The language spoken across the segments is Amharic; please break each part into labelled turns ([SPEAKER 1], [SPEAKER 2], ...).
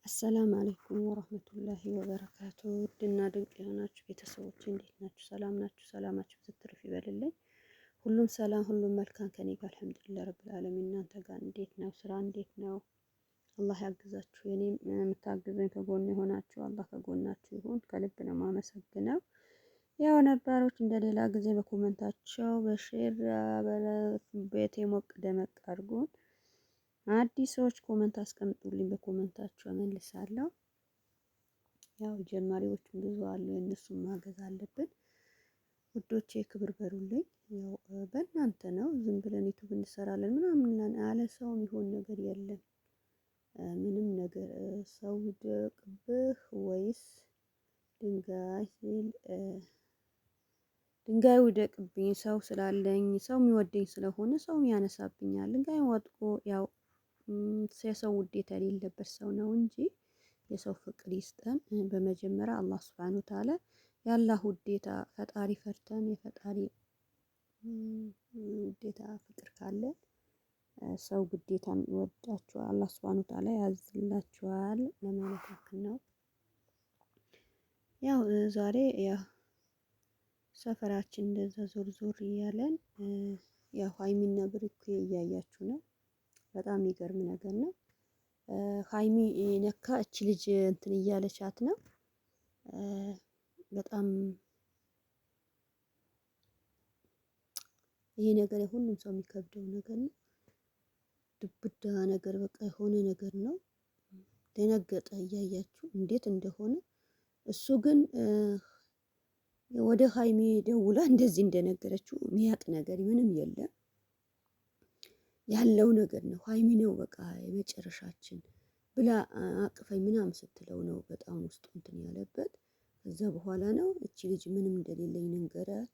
[SPEAKER 1] አሰላም አለይኩም ወራህመቱላሂ ወበረካቱ። ውድና ድንቅ የሆናችሁ ቤተሰቦች እንዴት ናችሁ? ሰላም ናችሁ? ሰላማችሁ ዝትርፍ ይበልልኝ። ሁሉም ሰላም፣ ሁሉም መልካም ከኔ ጋር አልሐምዱሊላህ ረብል ዓለሚን። እናንተ ጋር እንዴት ነው? ስራ እንዴት ነው? አላህ ያግዛችሁ። የኔም የምታግዙኝ ከጎን የሆናችሁ አላህ ከጎናችሁ ይሁን። ከልብ ነው የማመሰግነው። ያው ነባሮች እንደሌላ ጊዜ በኮመንታቸው በሼር ቤቴ ሞቅ ደመቅ አድርጉን። አዲሶች ኮመንት አስቀምጡልኝ፣ በኮመንታቸው እመልሳለሁ። ያው ጀማሪዎችም ብዙ አሉ፣ የእነሱን ማገዝ አለብን። ውዶቼ ክብር በሩልኝ። ያው በእናንተ ነው። ዝም ብለን ዩቱብ እንሰራለን ምናምን ያለ ሰው የሚሆን ነገር የለም። ምንም ነገር ሰው ይደቅብህ ወይስ ድንጋዩ ይደቅብኝ። ሰው ስላለኝ ሰው የሚወደኝ ስለሆነ ሰው ያነሳብኛል። ድንጋይ ወጥቆ ያው የሰው ውዴታ የሌለበት ሰው ነው እንጂ የሰው ፍቅር ይስጠን። በመጀመሪያ አላህ ሱብሓነሁ ወተዓላ የአላህ ውዴታ ፈጣሪ ፈርተን የፈጣሪ ውዴታ ፍቅር ካለ ሰው ግዴታም ይወዳችኋል። አላህ ሱብሓነሁ ወተዓላ ያዝላችኋል ለማለት ያክል ነው። ያው ዛሬ ያው ሰፈራችን እንደዛ ዞር ዞር እያለን ያው ሀይሚና ብሩኬ እያያችሁ ነው። በጣም የሚገርም ነገር ነው። ሀይሚ ነካ እቺ ልጅ እንትን እያለቻት ነው። በጣም ይሄ ነገር የሁሉም ሰው የሚከብደው ነገር ነው። ድብዳ ነገር በቃ የሆነ ነገር ነው። ደነገጠ እያያችሁ እንዴት እንደሆነ። እሱ ግን ወደ ሀይሚ ደውላ እንደዚህ እንደነገረችው የሚያውቅ ነገር ምንም የለም። ያለው ነገር ነው። ሀይሚ ነው በቃ የመጨረሻችን ብላ አቅፈኝ ምናምን ስትለው ነው በጣም ውስጡ እንትን ያለበት። ከዛ በኋላ ነው እቺ ልጅ ምንም እንደሌለኝ ንገራት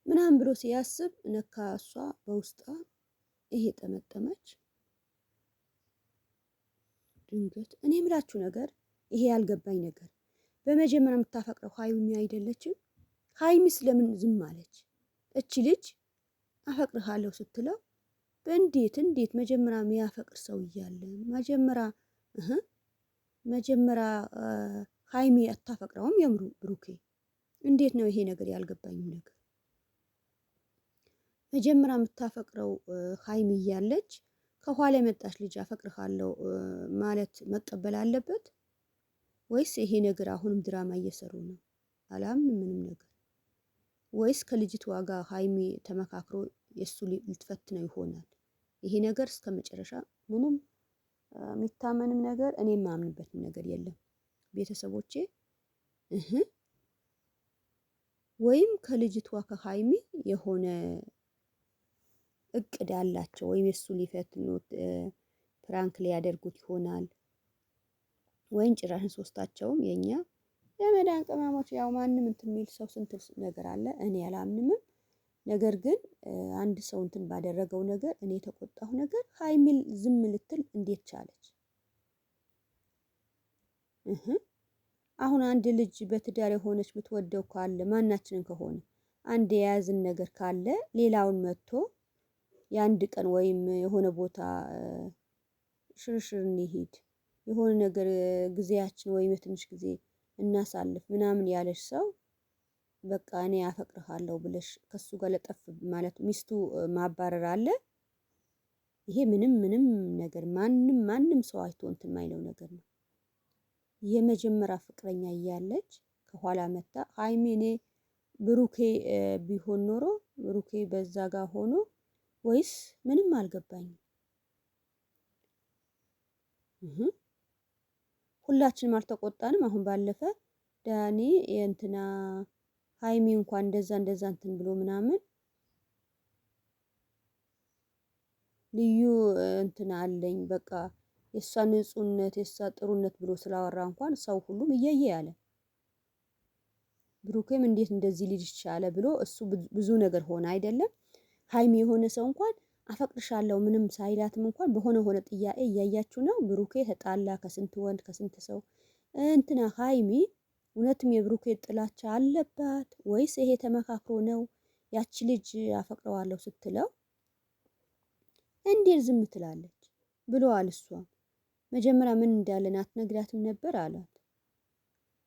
[SPEAKER 1] ምናምን ብሎ ሲያስብ ነካ እሷ በውስጧ ይሄ ጠመጠመች። ድንገት እኔ የምላችሁ ነገር ይሄ ያልገባኝ ነገር በመጀመሪያ የምታፈቅረው ሀይሚ አይደለችም? ሀይሚስ ለምን ዝም አለች? እቺ ልጅ አፈቅርሃለሁ ስትለው እንዴት መጀመሪያ የሚያፈቅር ሰው እያለ መጀመሪያ ሀይሚ አታፈቅረውም? የምሩ ብሩኬ እንዴት ነው ይሄ ነገር ያልገባኝም ነገር። መጀመሪያ የምታፈቅረው ሀይሚ እያለች ከኋላ የመጣች ልጅ አፈቅርሃለሁ ማለት መቀበል አለበት ወይስ ይሄ ነገር አሁንም ድራማ እየሰሩ ነው? አላምንም ምንም ነገር። ወይስ ከልጅቷ ጋር ሀይሚ ተመካክሮ የእሱ ልትፈትነው ይሆናል? ይሄ ነገር እስከ መጨረሻ ምንም የሚታመንም ነገር እኔ የማምንበትም ነገር የለም ቤተሰቦቼ። ወይም ከልጅቷ ከሀይሚ የሆነ እቅድ አላቸው፣ ወይም የእሱ ሊፈትኑት ፕራንክ ሊያደርጉት ይሆናል። ወይም ጭራሽን ሶስታቸውም የኛ የመዳን ቅመሞች ያው ማንም እንትን የሚል ሰው ስንት ነገር አለ። እኔ አላምንምም። ነገር ግን አንድ ሰው እንትን ባደረገው ነገር እኔ የተቆጣሁ ነገር ሀይሚል ዝም ልትል እንዴት ቻለች? አሁን አንድ ልጅ በትዳር የሆነች ብትወደው ካለ ማናችንን ከሆነ አንድ የያዝን ነገር ካለ ሌላውን መጥቶ የአንድ ቀን ወይም የሆነ ቦታ ሽርሽር እንሂድ የሆነ ነገር ጊዜያችን ወይም የትንሽ ጊዜ እናሳልፍ ምናምን ያለሽ ሰው በቃ እኔ አፈቅርሃለሁ ብለሽ ከሱ ጋር ለጠፍ ማለት ሚስቱ ማባረር አለ? ይሄ ምንም ነገር ማንም ሰው አይቶ እንትን የማይለው ነገር ነው። የመጀመሪያ ፍቅረኛ እያለች ከኋላ መታ ሀይሚ እኔ ብሩኬ ቢሆን ኖሮ ብሩኬ በዛ ጋር ሆኖ ወይስ ምንም አልገባኝም። ሁላችንም አልተቆጣንም። አሁን ባለፈ ዳኒ የእንትና ሀይሚ እንኳን እንደዛ እንትን ብሎ ምናምን ልዩ እንትን አለኝ በቃ የእሷ ንጹህነት የእሷ ጥሩነት ብሎ ስላወራ እንኳን ሰው ሁሉም እየየ ያለ ብሩኬም እንዴት እንደዚህ ልጅ ይቻለ ብሎ እሱ ብዙ ነገር ሆነ አይደለም። ሀይሚ የሆነ ሰው እንኳን አፈቅርሻለሁ ምንም ሳይላትም እንኳን በሆነ ጥያቄ እያያችሁ ነው። ብሩኬ ተጣላ ከስንት ወንድ ከስንት ሰው። እንትና ሀይሚ እውነትም የብሩኬ ጥላቻ አለባት ወይስ ይሄ ተመካክሮ ነው? ያቺ ልጅ አፈቅረዋለሁ ስትለው እንዴት ዝም ትላለች ብለዋል እሷም መጀመሪያ ምን እንዳለን አትነግራትም ነበር አላት።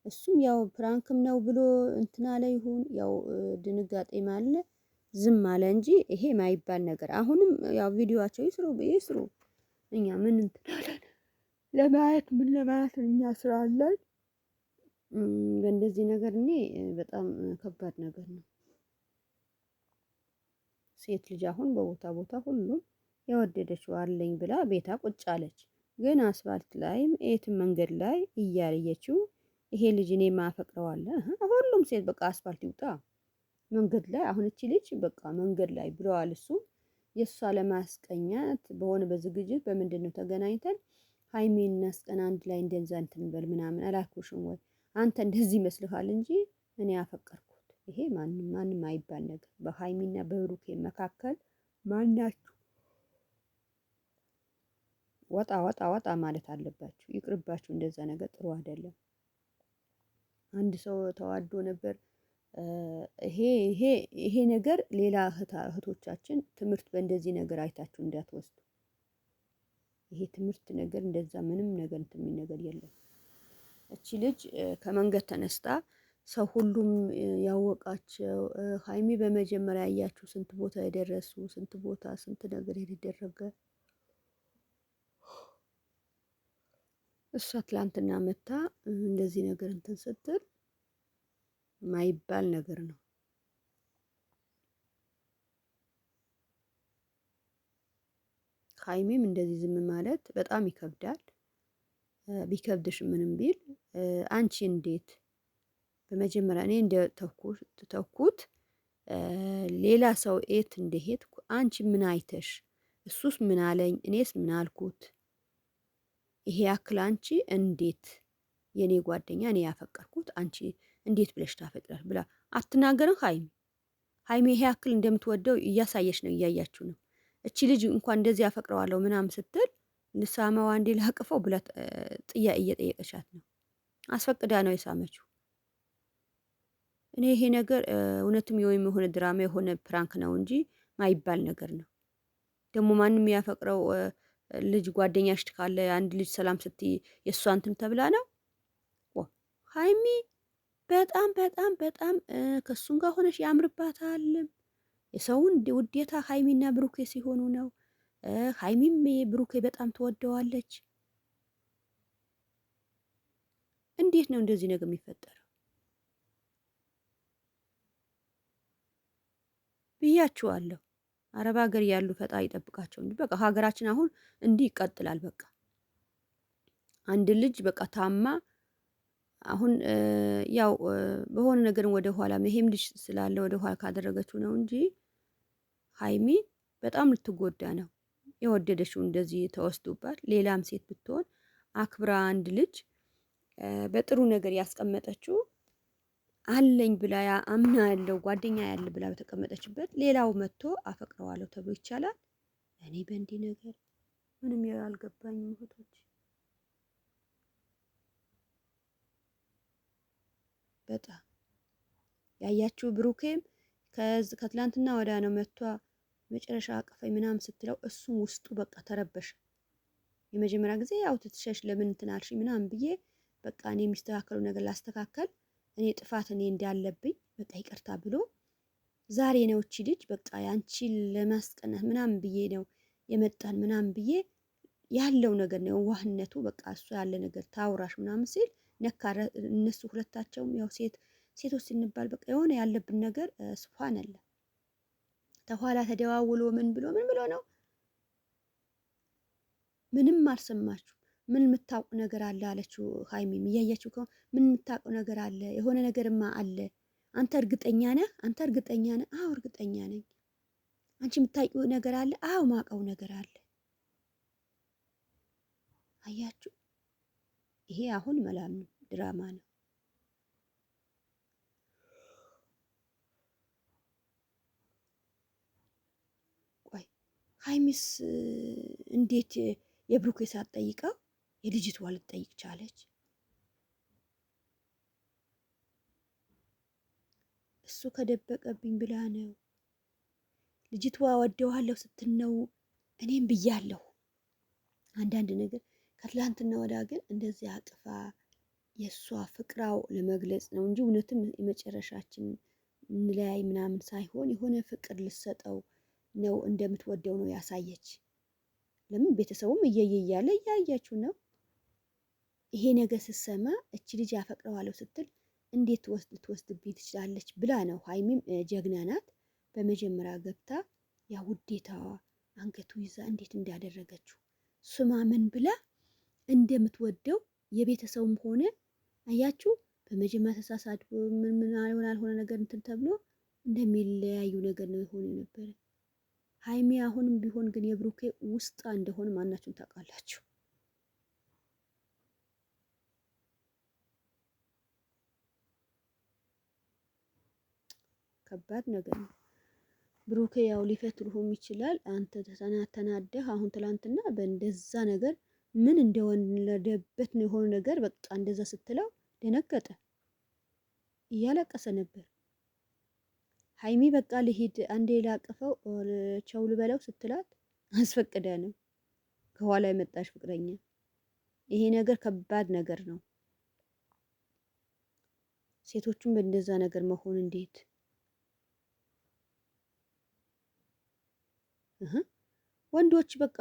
[SPEAKER 1] እሱም ያው ፕራንክም ነው ብሎ እንትና ላይ ይሁን ያው ድንጋጤም አለ ዝም አለ እንጂ ይሄ ማይባል ነገር። አሁንም ያው ቪዲዮአቸው ይስሩ እኛ ምን እንትናለን ለማየት ምን ለማየት እኛ ስራ አለን። በእንደዚህ ነገር እኔ በጣም ከባድ ነገር ነው። ሴት ልጅ አሁን በቦታ ቦታ ሁሉም የወደደችው አለኝ ብላ ቤታ ቁጭ አለች። ግን አስፋልት ላይም የትም መንገድ ላይ እያለየችው ይሄ ልጅ እኔ ማፈቅረዋለሁ ሁሉም ሴት በቃ አስፋልት ይውጣ መንገድ ላይ አሁን እቺ ልጅ በቃ መንገድ ላይ ብለዋል። እሱ የእሷ ለማስቀኛት በሆነ በዝግጅት በምንድነው ተገናኝተን ሀይሚን እናስቀና አንድ ላይ እንደዛ እንትን በል ምናምን አላልኩሽም ወይ አንተ እንደዚህ ይመስልሃል እንጂ እኔ አፈቀርኩት። ይሄ ማንም አይባል ነገር በሀይሚና በብሩኬ መካከል ማናችሁ ወጣ ማለት አለባችሁ። ይቅርባችሁ፣ እንደዛ ነገር ጥሩ አይደለም። አንድ ሰው ተዋዶ ነበር። ይሄ ነገር ሌላ እህቶቻችን ትምህርት በእንደዚህ ነገር አይታችሁ እንዳትወስዱ። ይሄ ትምህርት ነገር እንደዛ ምንም ነገር እንትን የሚል ነገር የለም። እቺ ልጅ ከመንገድ ተነስታ ሰው ሁሉም ያወቃቸው ሀይሚ በመጀመሪያ ያያችሁ ስንት ቦታ የደረሱ ስንት ቦታ ስንት ነገር የተደረገ እሷ ትላንትና መታ እንደዚህ ነገር እንትን ስትል ማይባል ነገር ነው። ሀይሚም እንደዚህ ዝም ማለት በጣም ይከብዳል። ቢከብድሽ ምንም ቢል አንቺ እንዴት በመጀመሪያ እኔ እንደ ተኩት ሌላ ሰው የት እንደሄድኩ አንቺ ምን አይተሽ እሱስ ምን አለኝ እኔስ ምን አልኩት? ይሄ ያክል አንቺ እንዴት የኔ ጓደኛ እኔ ያፈቀርኩት አንቺ እንዴት ብለሽ ታፈቅራለሽ ብላ አትናገርም። ሀይሚ ይሄ ያክል እንደምትወደው እያሳየች ነው፣ እያያችሁ ነው። እቺ ልጅ እንኳን እንደዚህ ያፈቅረዋለሁ ምናምን ስትል ልሳመው አንዴ ላቅፈው ብላ እየጠየቀቻት ነው። አስፈቅዳ ነው የሳመችው። እኔ ይሄ ነገር እውነትም ወይም የሆነ ድራማ የሆነ ፕራንክ ነው እንጂ ማይባል ነገር ነው። ደግሞ ማንም ያፈቅረው ልጅ ጓደኛሽ ካለ አንድ ልጅ ሰላም ስትይ የእሷ እንትን ተብላ ነው። ሀይሚ በጣም በጣም በጣም ከእሱም ጋር ሆነሽ ያምርባታል። የሰውን ውዴታ ሀይሚና ብሩኬ ሲሆኑ ነው። ሀይሚም ብሩኬ በጣም ትወደዋለች። እንዴት ነው እንደዚህ ነገር የሚፈጠረው? ብያችኋለሁ። አረብ ሀገር ያሉ ፈጣሪ ይጠብቃቸው እንጂ በቃ ሀገራችን አሁን እንዲህ ይቀጥላል። በቃ አንድ ልጅ በቃ ታማ አሁን ያው በሆነ ነገር ወደ ኋላ ይሄም ልጅ ስላለ ወደ ኋላ ካደረገችው ነው እንጂ ሀይሚ በጣም ልትጎዳ ነው። የወደደችው እንደዚህ ተወስዶባት ሌላም ሴት ብትሆን አክብራ አንድ ልጅ በጥሩ ነገር ያስቀመጠችው አለኝ ብላ አምና ያለው ጓደኛ ያለ ብላ በተቀመጠችበት ሌላው መጥቶ አፈቅረዋለሁ ተብሎ ይቻላል? እኔ በእንዲህ ነገር ምንም ያልገባኝም እህቶች በጣም ያያችሁ ብሩኬም ከትላንትና ወዳ ነው መጥቷ መጨረሻ አቀፈኝ ምናምን ስትለው እሱም ውስጡ በቃ ተረበሸ። የመጀመሪያ ጊዜ ያው ትትሸሽ ለምን እንትን አልሽ ምናምን ብዬ በቃ እኔ የሚስተካከሉ ነገር ላስተካከል እኔ ጥፋት እኔ እንዳለብኝ በቃ ይቅርታ ብሎ ዛሬ ነው እቺ ልጅ በቃ ያንቺን ለማስቀናት ምናምን ብዬ ነው የመጣን ምናምን ብዬ ያለው ነገር ነው ዋህነቱ በቃ እሱ ያለ ነገር ታውራሽ ምናምን ሲል ነካረ እነሱ ሁለታቸውም ያው ሴቶች ስንባል በቃ የሆነ ያለብን ነገር ስፋን አለ። ተኋላ ተደዋውሎ ምን ብሎ ነው ምንም አልሰማችሁ ምን የምታውቁ ነገር አለ አለችው። ሀይሚም እያያችሁ ከሆነ ምን የምታውቁ ነገር አለ የሆነ ነገርማ አለ። አንተ እርግጠኛ ነህ? አዎ እርግጠኛ ነኝ። አንቺ የምታውቂው ነገር አለ? አዎ ማውቀው ነገር አለ። አያችሁ፣ ይሄ አሁን መላም ነው፣ ድራማ ነው። ቆይ ሀይሚስ እንዴት የብሩኬ ሳትጠይቀው የልጅቷ ልትጠይቅ ቻለች? እሱ ከደበቀብኝ ብላ ነው። ልጅቷ ወደዋለሁ ስትል ነው እኔም ብያለሁ። አንዳንድ ነገር ከትላንትና ወዳ ግን እንደዚህ አቅፋ የእሷ ፍቅራው ለመግለጽ ነው እንጂ እውነትም የመጨረሻችን እንለያይ ምናምን ሳይሆን የሆነ ፍቅር ልሰጠው ነው እንደምትወደው ነው ያሳየች። ለምን ቤተሰቡም እየየ እያለ እያያችሁ ነው። ይሄ ነገር ስትሰማ እቺ ልጅ ያፈቅረዋለሁ ስትል እንዴት ልትወስድብኝ ትችላለች ብላ ነው። ሀይሚም ጀግና ናት። በመጀመሪያ ገብታ ያ ውዴታዋ አንገቱ ይዛ እንዴት እንዳደረገችው ስማመን ብላ እንደምትወደው የቤተሰቡም ሆነ አያችሁ። በመጀመሪያ ተሳሳድ ምን አልሆነ ነገር እንትን ተብሎ እንደሚለያዩ ነገር ነው የሆነ ነበረ። ሀይሚ አሁንም ቢሆን ግን የብሩኬ ውስጣ እንደሆነ ማናችሁም ታውቃላችሁ። ከባድ ነገር ነው። ብሩኬ ያው ሊፈትሩህም ይችላል። አንተ ተናደህ አሁን ትላንትና በእንደዛ ነገር ምን እንደወለደበት ነው የሆነ ነገር በቃ እንደዛ ስትለው ደነገጠ፣ እያለቀሰ ነበር። ሀይሚ በቃ ልሂድ አንዴ ላቅፈው ቸው ልበለው ስትላት አስፈቅደ ነው ከኋላ የመጣሽ ፍቅረኛ። ይሄ ነገር ከባድ ነገር ነው። ሴቶቹም በእንደዛ ነገር መሆን እንዴት ወንዶች በቃ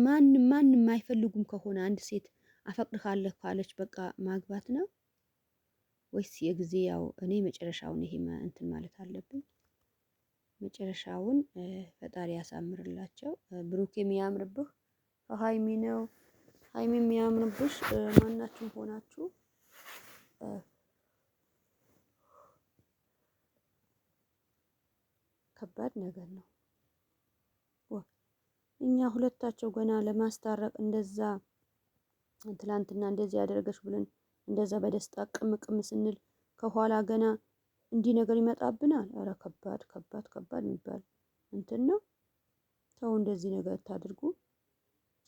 [SPEAKER 1] ማንም አይፈልጉም ከሆነ አንድ ሴት አፈቅርሃለሁ ካለች በቃ ማግባት ነው ወይስ የጊዜ ያው እኔ መጨረሻውን ይሄ እንትን ማለት አለብኝ። መጨረሻውን ፈጣሪ ያሳምርላቸው። ብሩክ የሚያምርብህ ሀይሚ ነው፣ ሀይሚ የሚያምርብሽ ማናችሁም ሆናችሁ ከባድ ነገር ነው። እኛ ሁለታቸው ገና ለማስታረቅ እንደዛ ትላንትና እንደዚህ ያደረገች ብለን እንደዛ በደስታ ቅምቅም ስንል ከኋላ ገና እንዲህ ነገር ይመጣብናል። ኧረ ከባድ ከባድ ከባድ የሚባል እንትን ነው። ሰው እንደዚህ ነገር ታድርጉ።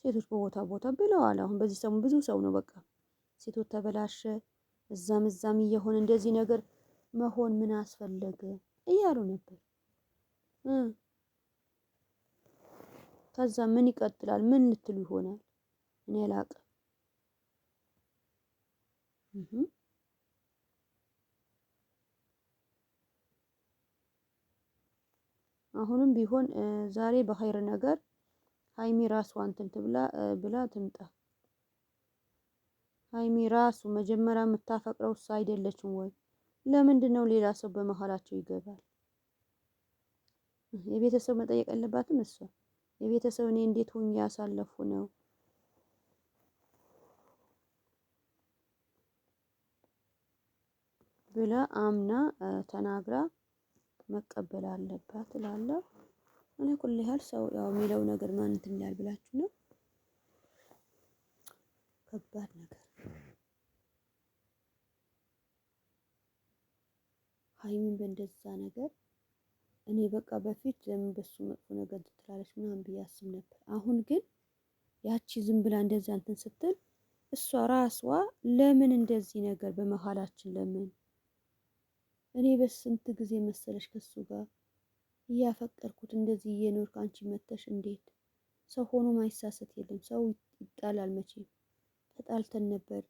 [SPEAKER 1] ሴቶች በቦታ ቦታ ብለዋል። አሁን በዚህ ሰሞን ብዙ ሰው ነው በቃ ሴቶች ተበላሸ እዛም እየሆነ እንደዚህ ነገር መሆን ምን አስፈለገ እያሉ ነበር። ከዛ ምን ይቀጥላል? ምን ልትሉ ይሆናል? እኔ አላቅም። አሁንም ቢሆን ዛሬ በኸይር ነገር ሀይሚ ራሷ እንትን ብላ ትምጣ። ሀይሚ ራሱ መጀመሪያ የምታፈቅረው እሷ አይደለችም ወይ? ለምንድን ነው ሌላ ሰው በመሀላቸው ይገባል? የቤተሰብ መጠየቅ የለባትም እሷ? የቤተሰብ እኔ እንዴት ሆኜ ያሳለፉ ነው ብላ አምና ተናግራ መቀበል አለባት እላለሁ። እኔ ሁሌ ያህል ሰው ያው የሚለው ነገር ማን እንትን ይላል ብላችሁ ነው። ከባድ ነገር ሀይሚን በእንደዛ ነገር እኔ በቃ በፊት ለምን በሱ መጥፎ ነገር ትላለች ምናምን ብዬ አስብ ነበር። አሁን ግን ያቺ ዝም ብላ እንደዛ እንትን ስትል እሷ ራስዋ ለምን እንደዚህ ነገር በመሀላችን ለምን እኔ በስንት ጊዜ መሰለሽ ከሱ ጋር እያፈቀርኩት እንደዚህ እየኖርክ አንቺ መተሽ እንዴት ሰው ሆኖ ማይሳሰት የለም። ሰው ይጣላል መቼም ተጣልተን ነበር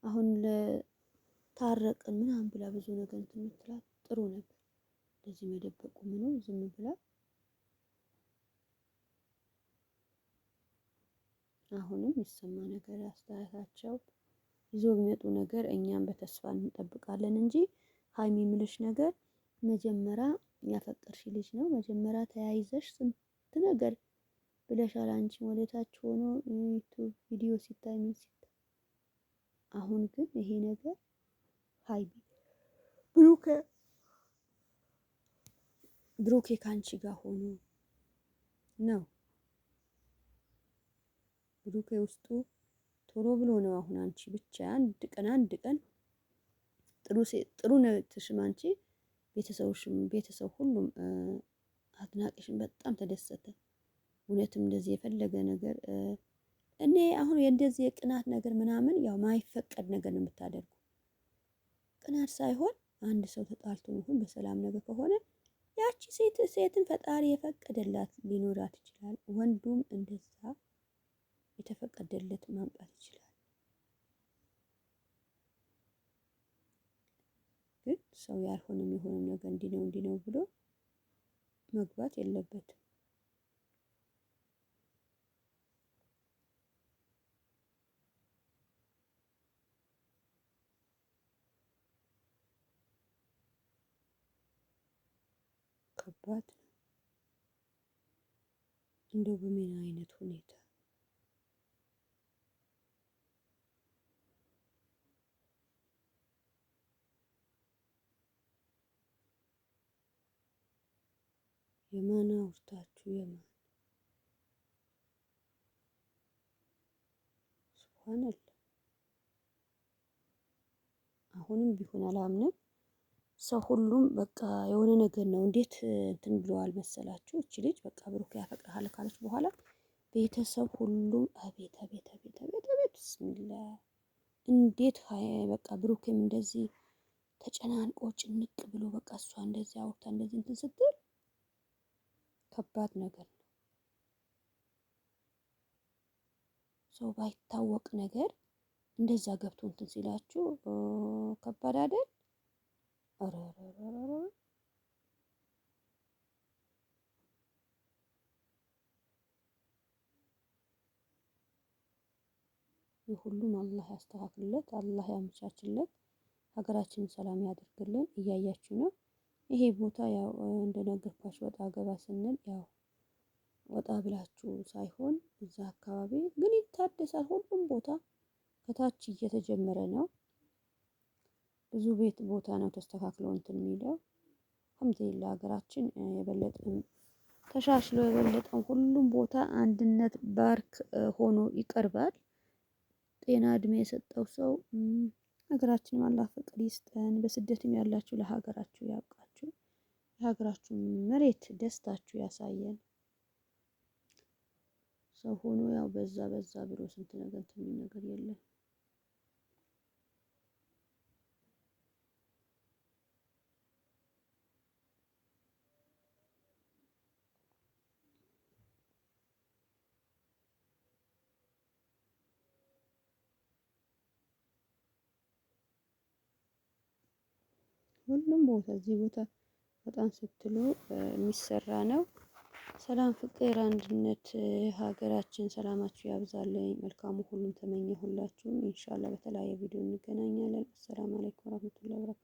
[SPEAKER 1] አሁን ለታረቅን ምናምን ብላ ብዙ ነገር እንትን የምትላት ጥሩ ነበር። እንደዚህ መደበቁ ምኑ ዝም ብላ አሁንም ይሰማ ነገር አስተያየታቸው ይዞ የሚመጡ ነገር እኛም በተስፋ እንጠብቃለን እንጂ ሀይሚ የሚልሽ ነገር መጀመሪያ ያፈቀርሽ ልጅ ነው። መጀመሪያ ተያይዘሽ ስንት ነገር ብለሻል። አንቺ ወደታች ሆኖ ዩቲዩብ ቪዲዮ ሲታይ ምን ሲታይ፣ አሁን ግን ይሄ ነገር ሀይሚ ብሩኬ ካንቺ ጋር ሆኖ ነው። ብሩኬ ውስጡ ቶሎ ብሎ ነው። አሁን አንቺ ብቻ አንድ ቀን ጥሩ ነው ትሽም አንቺ ቤተሰብ ሁሉም አድናቂሽን በጣም ተደሰተ። እውነትም እንደዚህ የፈለገ ነገር እኔ አሁን የእንደዚህ የቅናት ነገር ምናምን ያው ማይፈቀድ ነገር ነው የምታደርጉ። ቅናት ሳይሆን አንድ ሰው ተጣልቶ ይሁን በሰላም ነገር ከሆነ ያቺ ሴትን ፈጣሪ የፈቀደላት ሊኖራት ይችላል። ወንዱም እንደዛ የተፈቀደለት ማምጣት ይችላል። ግን ሰው ያልሆነም የሆነ ነገር እንዲህ ነው ብሎ መግባት የለበትም። ከባድ ነው። እንደው በምን አይነት ሁኔታ የማን አውርታችሁ የማን ሱብሃንአላህ። አሁንም ቢሆን አላምንም። ሰው ሁሉም በቃ የሆነ ነገር ነው። እንዴት እንትን ብለዋል መሰላችሁ? እቺ ልጅ በቃ ብሩክ ያፈቅርሃል ካለች በኋላ ቤተሰብ ሁሉም አቤት አቤት አቤት አቤት አቤት ብስሚላ እንዴት በቃ ብሩክም እንደዚህ ተጨናንቆ ጭንቅ ብሎ በቃ እሷ እንደዚህ አውርታ እንደዚህ እንትን ስትል ከባድ ነገር ነው። ሰው ባይታወቅ ነገር እንደዛ ገብቶ እንትን ሲላችሁ ከባድ አይደል? ኧረ የሁሉም አላህ ያስተካክልለት፣ አላህ ያመቻችለት፣ ሀገራችንን ሰላም ያደርግልን። እያያችሁ ነው። ይሄ ቦታ ያው እንደነገርኳችሁ ወጣ ገባ ስንል ያው ወጣ ብላችሁ ሳይሆን እዛ አካባቢ ግን ይታደሳል። ሁሉም ቦታ ከታች እየተጀመረ ነው። ብዙ ቤት ቦታ ነው ተስተካክሎ እንትን የሚለው። አልሐምዱሊላህ ሀገራችን የበለጠ ተሻሽሎ የበለጠ ሁሉም ቦታ አንድነት ባርክ ሆኖ ይቀርባል። ጤና እድሜ የሰጠው ሰው ሀገራችንን አላህ ፍቅር ይስጠን። በስደትም ያላችሁ ለሀገራችሁ ያብቃችሁ። የሀገራችሁ መሬት ደስታችሁ ያሳየን። ሰው ሆኖ ያው በዛ ብሎ ስንት ነገር እንትን የሚል ነገር የለም። ሁሉም ቦታ እዚህ ቦታ በጣም ስትሉ የሚሰራ ነው። ሰላም፣ ፍቅር፣ አንድነት ሀገራችን ሰላማችሁ ያብዛልኝ። መልካሙ ሁሉም ተመኘሁላችሁም። ኢንሻአላህ በተለያየ ቪዲዮ እንገናኛለን። አሰላሙ አለይኩም ወራህመቱላሂ ወበረካቱ።